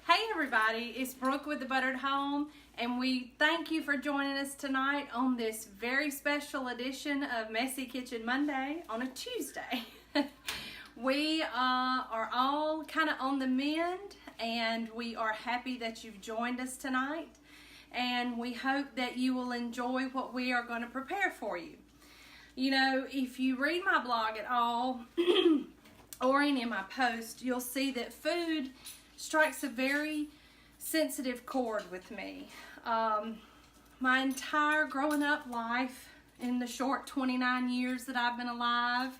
Hey everybody, it's Brooke with The Buttered Home, and we thank you for joining us tonight on this very special edition of Messy Kitchen Monday on a Tuesday. We are all kind of on the mend, and we are happy that you've joined us tonight, and we hope that you will enjoy what we are going to prepare for you. You know, if you read my blog at all, or any of my posts, you'll see that food strikes a very sensitive chord with me. My entire growing up life, in the short 29 years that I've been alive,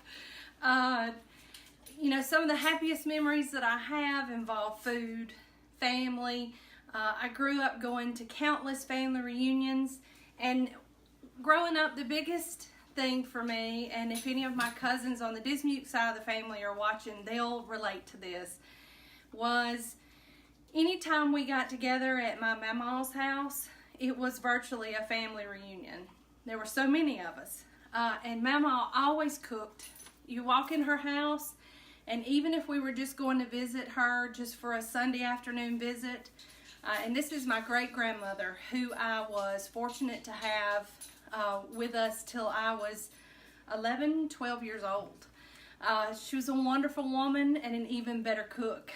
you know, some of the happiest memories that I have involve food, family. I grew up going to countless family reunions, and growing up, the biggest thing for me, and if any of my cousins on the Dismute side of the family are watching, they'll relate to this, was anytime we got together at my mama's house, it was virtually a family reunion. There were so many of us, and mama always cooked. You walk in her house, and even if we were just going to visit her just for a Sunday afternoon visit, and this is my great-grandmother, who I was fortunate to have with us till I was 11, 12 years old. She was a wonderful woman and an even better cook.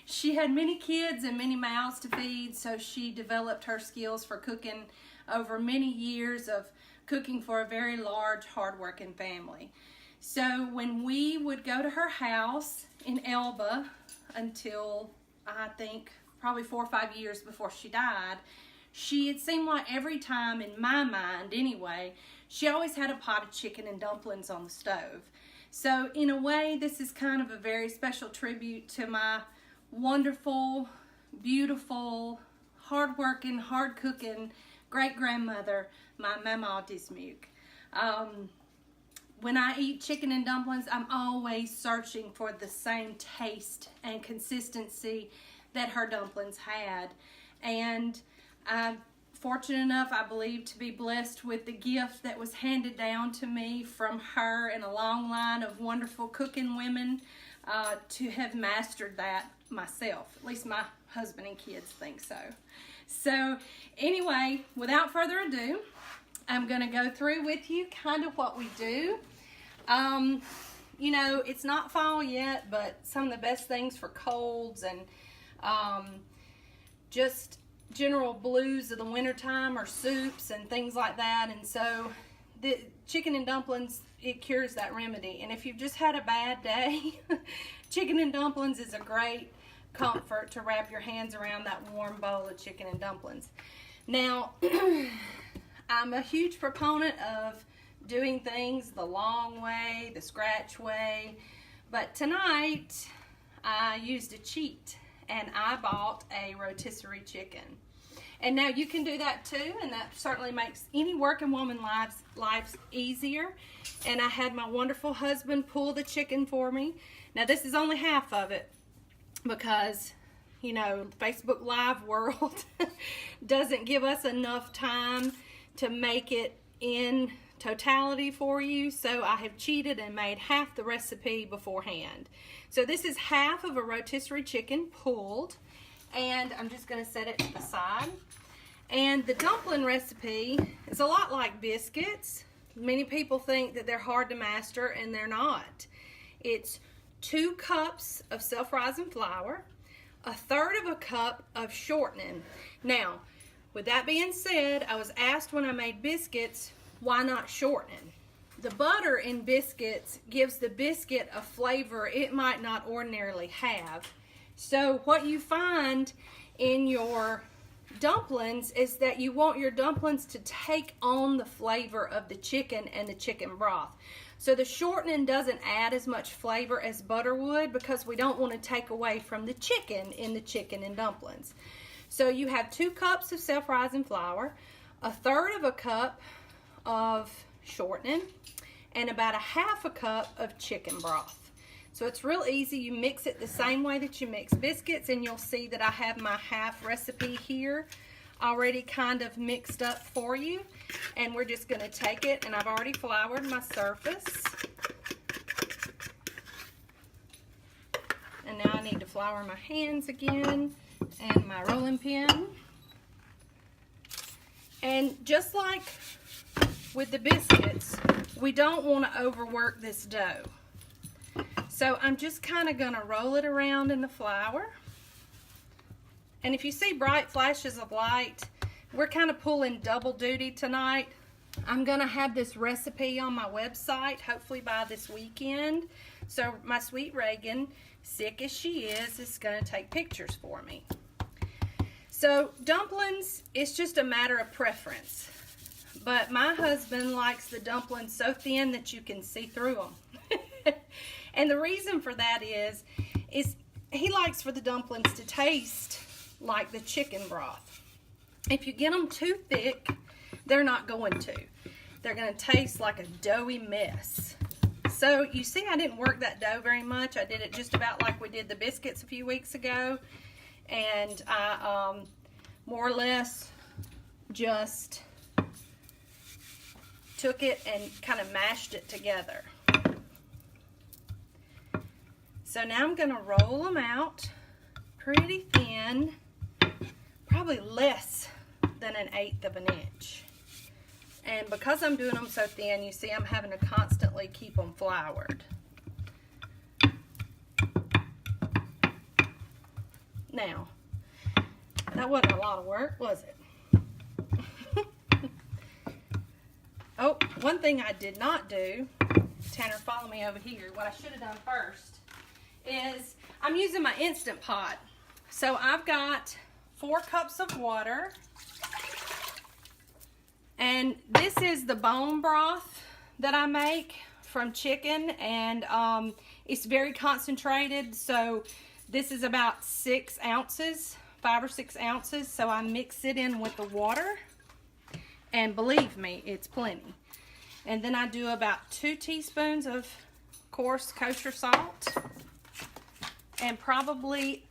She had many kids and many mouths to feed, so she developed her skills for cooking over many years of cooking for a very large, hard-working family. So when we would go to her house in Elba until, I think, probably 4 or 5 years before she died, it seemed like every time, in my mind anyway, she always had a pot of chicken and dumplings on the stove. So in a way, this is kind of a very special tribute to my wonderful, beautiful, hard-working, hard-cooking great-grandmother, my Mama Dismuke. When I eat chicken and dumplings, I'm always searching for the same taste and consistency that her dumplings had. And I'm fortunate enough, I believe, to be blessed with the gift that was handed down to me from her and a long line of wonderful cooking women to have mastered that myself. At least my husband and kids think so. So anyway, without further ado, I'm going to go through with you kind of what we do. You know, it's not fall yet, but some of the best things for colds and just general blues of the wintertime are soups and things like that. And so the chicken and dumplings, it cures that remedy. And if you've just had a bad day, chicken and dumplings is a great comfort to wrap your hands around that warm bowl of chicken and dumplings. Now, I'm a huge proponent of doing things the long way, the scratch way, but tonight I used a cheat and I bought a rotisserie chicken. And now you can do that too, and that certainly makes any working woman lives easier. And I had my wonderful husband pull the chicken for me. Now this is only half of it because, you know, Facebook Live world doesn't give us enough time to make it in totality for you, so I have cheated and made half the recipe beforehand. So this is half of a rotisserie chicken pulled, and I'm just going to set it to the side. And the dumpling recipe is a lot like biscuits. Many people think that they're hard to master, and they're not. It's 2 cups of self-rising flour, 1/3 of a cup of shortening. Now, with that being said, I was asked when I made biscuits, why not shortening? The butter in biscuits gives the biscuit a flavor it might not ordinarily have. So what you find in your dumplings is that you want your dumplings to take on the flavor of the chicken and the chicken broth. So the shortening doesn't add as much flavor as butter would, because we don't want to take away from the chicken in the chicken and dumplings. So you have 2 cups of self-rising flour, 1/3 of a cup of shortening, and about 1/2 a cup of chicken broth. So it's real easy. You mix it the same way that you mix biscuits, and you'll see that I have my half recipe here already kind of mixed up for you. And we're just going to take it, and I've already floured my surface. And now I need need to flour my hands again and my rolling pin. And just like with the biscuits, we don't want to overwork this dough. So I'm just kind of going to roll it around in the flour. And if you see bright flashes of light, we're kind of pulling double duty tonight. I'm going to have this recipe on my website, hopefully by this weekend. So my sweet Reagan, sick as she is going to take pictures for me. So dumplings, it's just a matter of preference. But my husband likes the dumplings so thin that you can see through them. And the reason for that is he likes for the dumplings to taste like the chicken broth. If you get them too thick, they're not going to. They're going to taste like a doughy mess. So you see I didn't work that dough very much. I did it just about like we did the biscuits a few weeks ago. And I more or less just took it and kind of mashed it together. So now I'm going to roll them out pretty thin, probably less than 1/8 of an inch. And because I'm doing them so thin, you see I'm having to constantly keep them floured. Now, that wasn't a lot of work, was it? Oh, one thing I did not do, Tanner, follow me over here. What I should have done first is I'm using my Instant Pot. So I've got 4 cups of water. And this is the bone broth that I make from chicken. And it's very concentrated. So this is about 6 ounces, 5 or 6 ounces. So I mix it in with the water. And believe me, it's plenty. And then I do about 2 teaspoons of coarse kosher salt. And probably,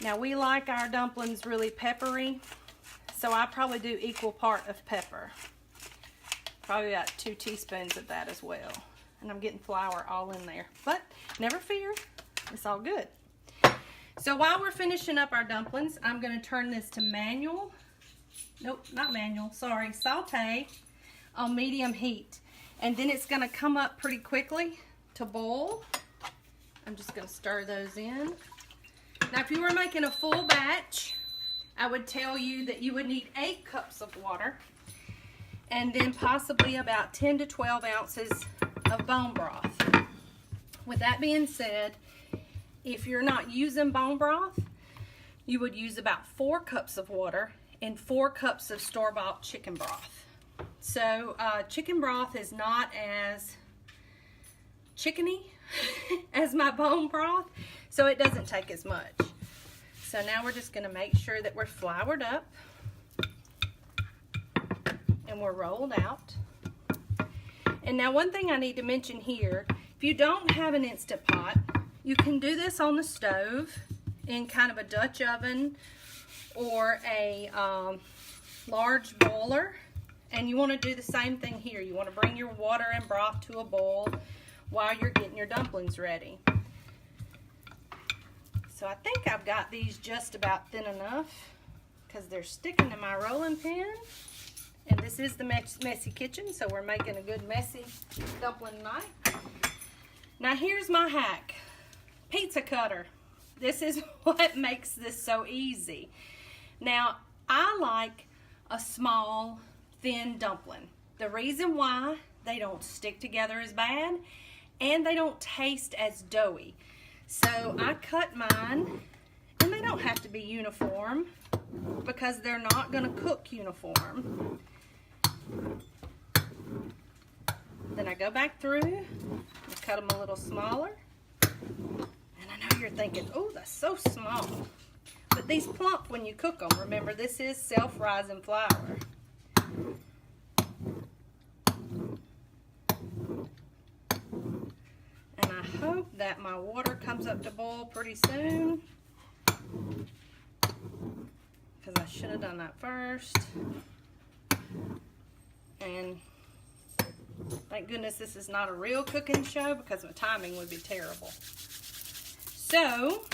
now we like our dumplings really peppery. So I probably do equal part of pepper. Probably about 2 teaspoons of that as well. And I'm getting flour all in there. But never fear, it's all good. So while we're finishing up our dumplings, I'm going to turn this to manual. Nope, not manual, sorry, saute on medium heat. And then it's going to come up pretty quickly to boil. I'm just going to stir those in. Now if you were making a full batch, I would tell you that you would need 8 cups of water and then possibly about 10 to 12 ounces of bone broth. With that being said, if you're not using bone broth, you would use about 4 cups of water and 4 cups of store-bought chicken broth. So chicken broth is not as chickeny as my bone broth, so it doesn't take as much. So now we're just going to make sure that we're floured up and we're rolled out. And now one thing I need to mention here, if you don't have an Instant Pot, you can do this on the stove in kind of a Dutch oven or a large boiler. And you want to do the same thing here. You want to bring your water and broth to a boil while you're getting your dumplings ready. So I think I've got these just about thin enough because they're sticking to my rolling pin. And this is the messy kitchen, so we're making a good messy dumpling night. Now here's my hack. Pizza cutter. This is what makes this so easy. Now I like a small, thin dumpling. The reason why, they don't stick together as bad and they don't taste as doughy. So I cut mine, and they don't have to be uniform because they're not going to cook uniform. Then I go back through and cut them a little smaller. And I know you're thinking, oh, that's so small. But these plump when you cook them. Remember, this is self-rising flour. And I hope that my water comes up to boil pretty soon, because I should have done that first. And thank goodness this is not a real cooking show, because my timing would be terrible. So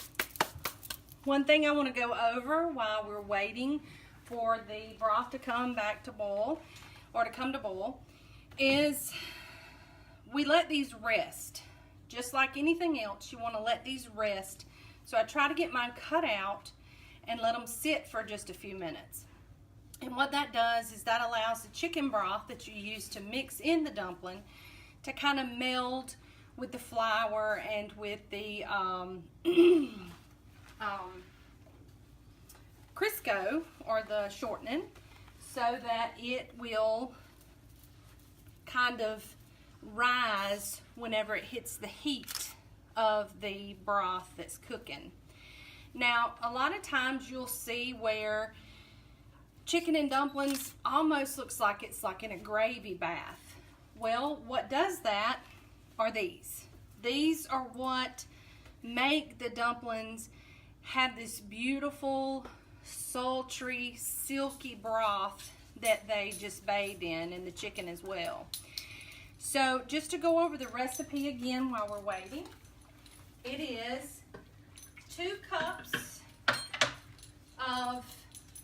One thing I want to go over while we're waiting for the broth to come back to boil, or to come to boil, is we let these rest. Just like anything else, you want to let these rest. So I try to get mine cut out and let them sit for just a few minutes. And what that does is that allows the chicken broth that you use to mix in the dumpling to kind of meld with the flour and with the Crisco, or the shortening, so that it will kind of rise whenever it hits the heat of the broth that's cooking. Now, a lot of times you'll see where chicken and dumplings almost looks like it's like in a gravy bath. Well, what does that are these. These are what make the dumplings have this beautiful, sultry, silky broth that they just bathe in, and the chicken as well. So just to go over the recipe again while we're waiting, it is 2 cups of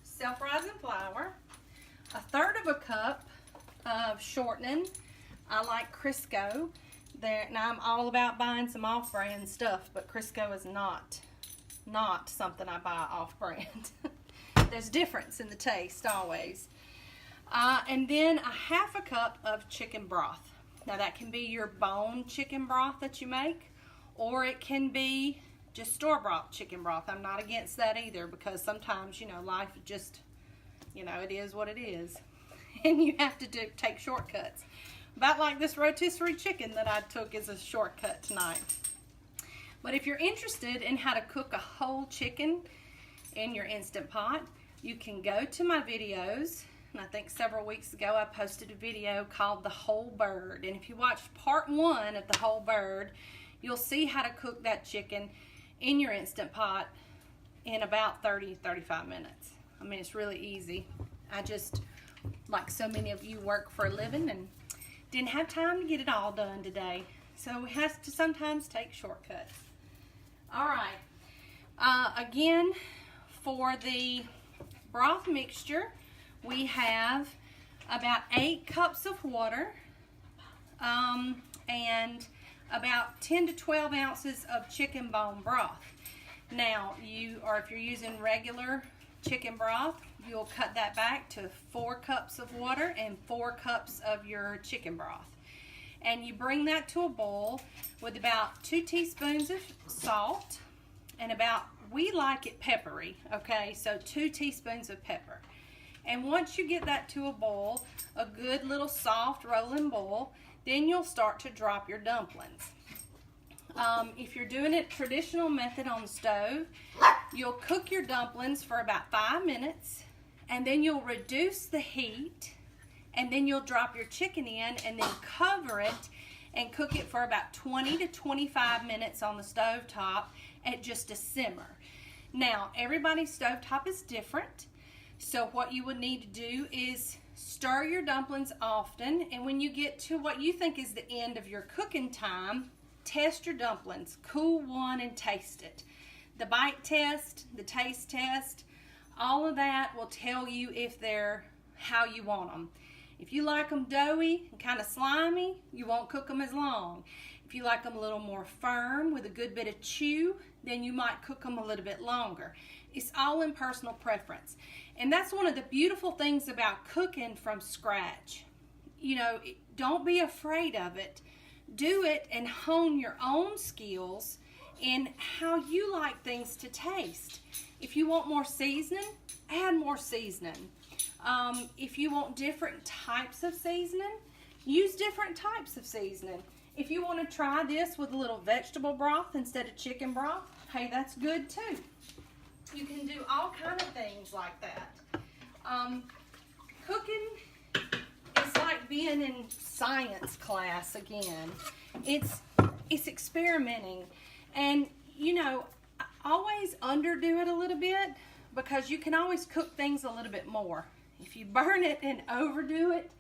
self-rising flour, 1/3 of a cup of shortening. I like Crisco. Now I'm all about buying some off-brand stuff, but Crisco is not something I buy off-brand. There's difference in the taste always. And then 1/2 cup of chicken broth. Now that can be your bone chicken broth that you make, or it can be just store-bought chicken broth. I'm not against that either, because sometimes, you know, life just, you know, it is what it is. And you have to take shortcuts. About like this rotisserie chicken that I took as a shortcut tonight. But if you're interested in how to cook a whole chicken in your Instant Pot, you can go to my videos. And I think several weeks ago I posted a video called The Whole Bird. And if you watched part 1 of The Whole Bird, you'll see how to cook that chicken in your Instant Pot in about 30-35 minutes. I mean, it's really easy. I just, like so many of you, work for a living and didn't have time to get it all done today. So we have to sometimes take shortcuts. All right. Again, for the broth mixture, we have about 8 cups of water and about 10 to 12 ounces of chicken bone broth. Now, if you're using regular chicken broth, you'll cut that back to 4 cups of water and 4 cups of your chicken broth. And you bring that to a boil with about 2 teaspoons of salt and we like it peppery, okay? So 2 teaspoons of pepper. And once you get that to a boil, a good little soft rolling boil, then you'll start to drop your dumplings. If you're doing it traditional method on the stove, you'll cook your dumplings for about 5 minutes, and then you'll reduce the heat, and then you'll drop your chicken in and then cover it and cook it for about 20 to 25 minutes on the stovetop at just a simmer. Now, everybody's stovetop is different, so what you would need to do is stir your dumplings often, and when you get to what you think is the end of your cooking time, test your dumplings, cool one, and taste it. The bite test, the taste test, all of that will tell you if they're how you want them. If you like them doughy and kind of slimy, you won't cook them as long. If you like them a little more firm with a good bit of chew, then you might cook them a little bit longer. It's all in personal preference. And that's one of the beautiful things about cooking from scratch. You know, don't be afraid of it. Do it and hone your own skills in how you like things to taste. If you want more seasoning, add more seasoning. If you want different types of seasoning, use different types of seasoning. If you want to try this with a little vegetable broth instead of chicken broth, hey, that's good too. You can do all kind of things like that. Cooking is like being in science class again. It's experimenting, and you know, always underdo it a little bit, because you can always cook things a little bit more. If you burn it and overdo it,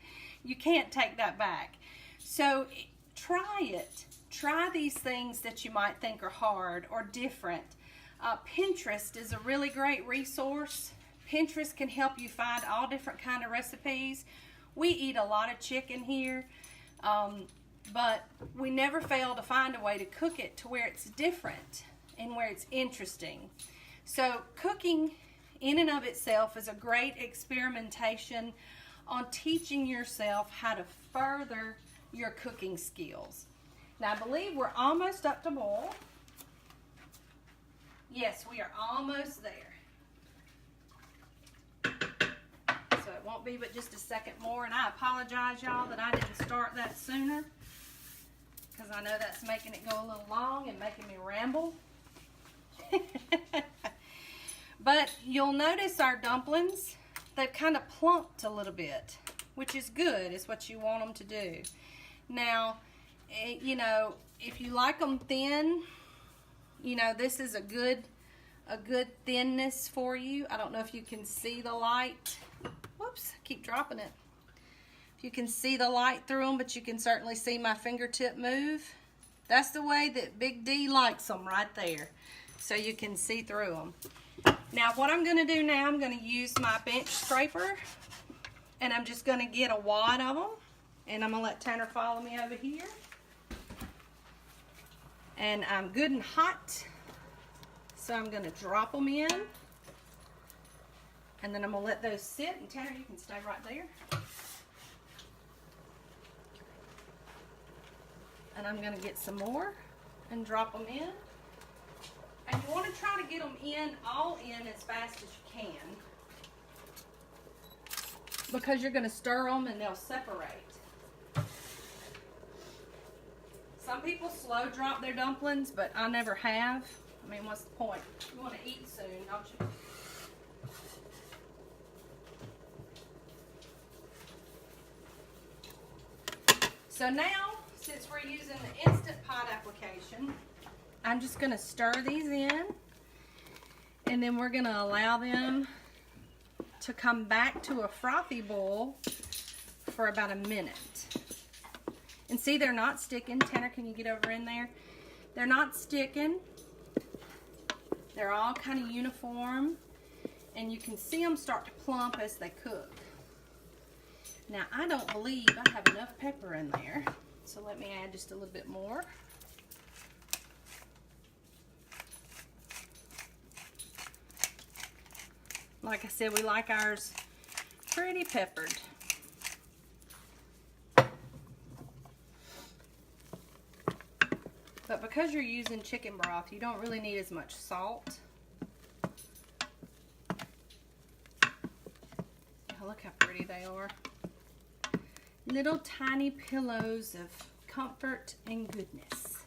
you can't take that back. So try it. Try these things that you might think are hard or different. Pinterest is a really great resource. Pinterest can help you find all different kind of recipes. We eat a lot of chicken here, but we never fail to find a way to cook it to where it's different and where it's interesting. So cooking in and of itself is a great experimentation on teaching yourself how to further your cooking skills. Now I believe we're almost up to boil. Yes, we are almost there. So it won't be but just a second more, and I apologize, y'all, that I didn't start that sooner, because I know that's making it go a little long and making me ramble. But you'll notice our dumplings, they've kind of plumped a little bit, which is good. It's what you want them to do. Now, you know, if you like them thin, you know, this is a good thinness for you. I don't know if you can see the light. Whoops, keep dropping it. If you can see the light through them, but you can certainly see my fingertip move. That's the way that Big D likes them, right there. So you can see through them. Now what I'm going to do now, I'm going to use my bench scraper, and I'm just going to get a wad of them, and I'm going to let Tanner follow me over here. And I'm good and hot, so I'm going to drop them in, and then I'm going to let those sit, and Tanner, you can stay right there. And I'm going to get some more and drop them in. And you want to try to get them all in as fast as you can, because you're going to stir them and they'll separate. Some people slow drop their dumplings, but I never have. I mean, what's the point? You want to eat soon, don't you? So now, since we're using the Instant Pot application, I'm just going to stir these in, and then we're going to allow them to come back to a frothy boil for about a minute. And see, they're not sticking. Tanner, can you get over in there? They're not sticking. They're all kind of uniform, and you can see them start to plump as they cook. Now, I don't believe I have enough pepper in there, so let me add just a little bit more. Like I said, we like ours pretty peppered. But because you're using chicken broth, you don't really need as much salt. Oh, look how pretty they are. Little tiny pillows of comfort and goodness.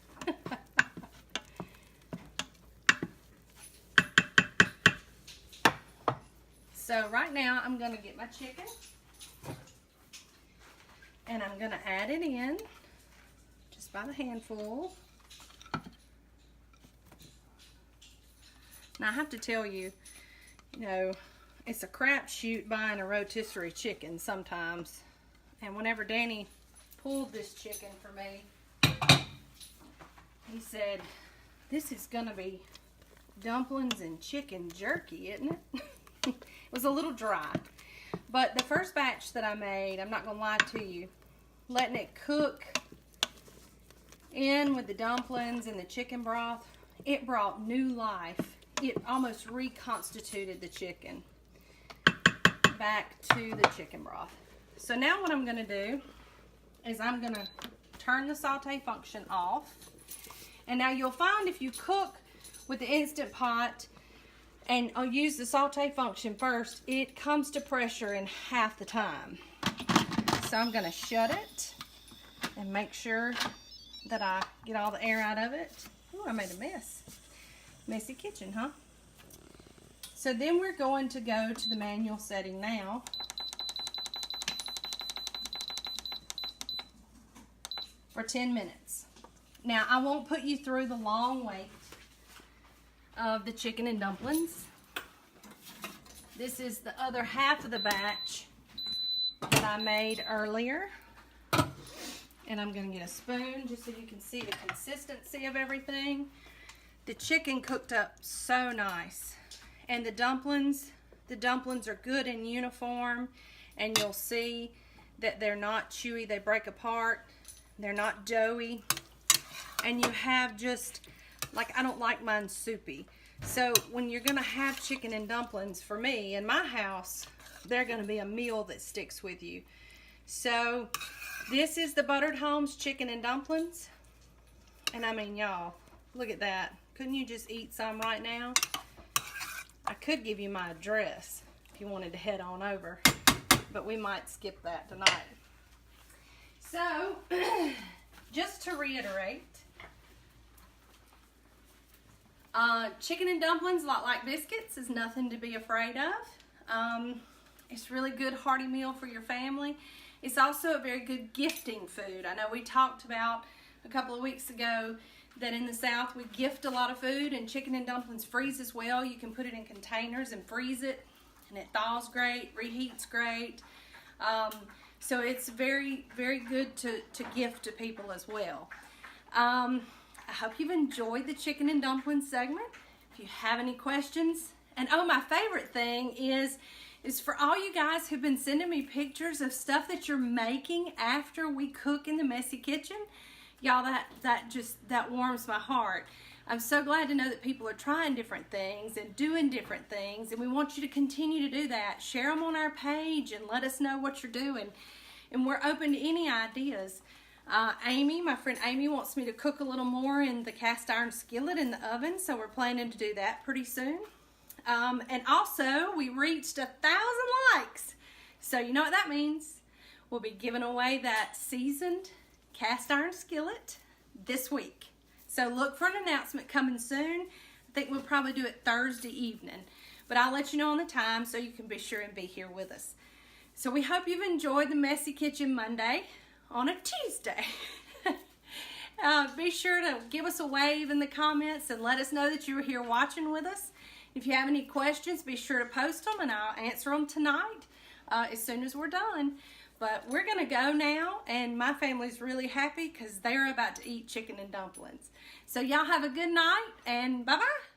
So right now I'm going to get my chicken, and I'm going to add it in just by the handful. Now I have to tell you, you know, it's a crapshoot buying a rotisserie chicken sometimes. And whenever Danny pulled this chicken for me, he said, "This is going to be dumplings and chicken jerky, isn't it?" It was a little dry. But the first batch that I made, I'm not going to lie to you, letting it cook in with the dumplings and the chicken broth, it brought new life. It almost reconstituted the chicken back to the chicken broth. So now what I'm going to do is I'm going to turn the saute function off. And now you'll find if you cook with the Instant Pot and I'll use the saute function first, it comes to pressure in half the time. So I'm going to shut it and make sure that I get all the air out of it. Ooh, I made a mess. Messy kitchen, huh? So then we're going to go to the manual setting now. For 10 minutes. Now, I won't put you through the long wait of the chicken and dumplings. This is the other half of the batch that I made earlier. And I'm going to get a spoon just so you can see the consistency of everything. The chicken cooked up so nice. And the dumplings are good and uniform, and you'll see that they're not chewy, they break apart, they're not doughy, and you have just, like, I don't like mine soupy. So when you're gonna have chicken and dumplings, for me, in my house, they're gonna be a meal that sticks with you. So this is the Buttered Homes chicken and dumplings, and I mean, y'all, look at that. Couldn't you just eat some right now? I could give you my address if you wanted to head on over, but we might skip that tonight. So, just to reiterate, chicken and dumplings, a lot like biscuits, is nothing to be afraid of. It's really good hearty meal for your family. It's also a very good gifting food. I know we talked about a couple of weeks ago that in the South we gift a lot of food, and chicken and dumplings freeze as well. You can put it in containers and freeze it, and it thaws great, reheats great. So it's very, very good to gift to people as well. I hope you've enjoyed the chicken and dumplings segment. If you have any questions, and oh, my favorite thing is for all you guys who've been sending me pictures of stuff that you're making after we cook in the messy kitchen. Y'all, that warms my heart. I'm so glad to know that people are trying different things and doing different things, and we want you to continue to do that. Share them on our page and let us know what you're doing. And we're open to any ideas. Amy, my friend Amy, wants me to cook a little more in the cast iron skillet in the oven, so we're planning to do that pretty soon. And also, we reached 1,000 likes. So you know what that means. We'll be giving away that seasoned cast iron skillet this week. So look for an announcement coming soon. I think we'll probably do it Thursday evening, but I'll let you know on the time so you can be sure and be here with us. So we hope you've enjoyed the Messy Kitchen Monday on a Tuesday. Be sure to give us a wave in the comments and let us know that you were here watching with us. If you have any questions, be sure to post them and I'll answer them tonight as soon as we're done. But we're going to go now, and my family's really happy because they're about to eat chicken and dumplings. So y'all have a good night, and bye-bye.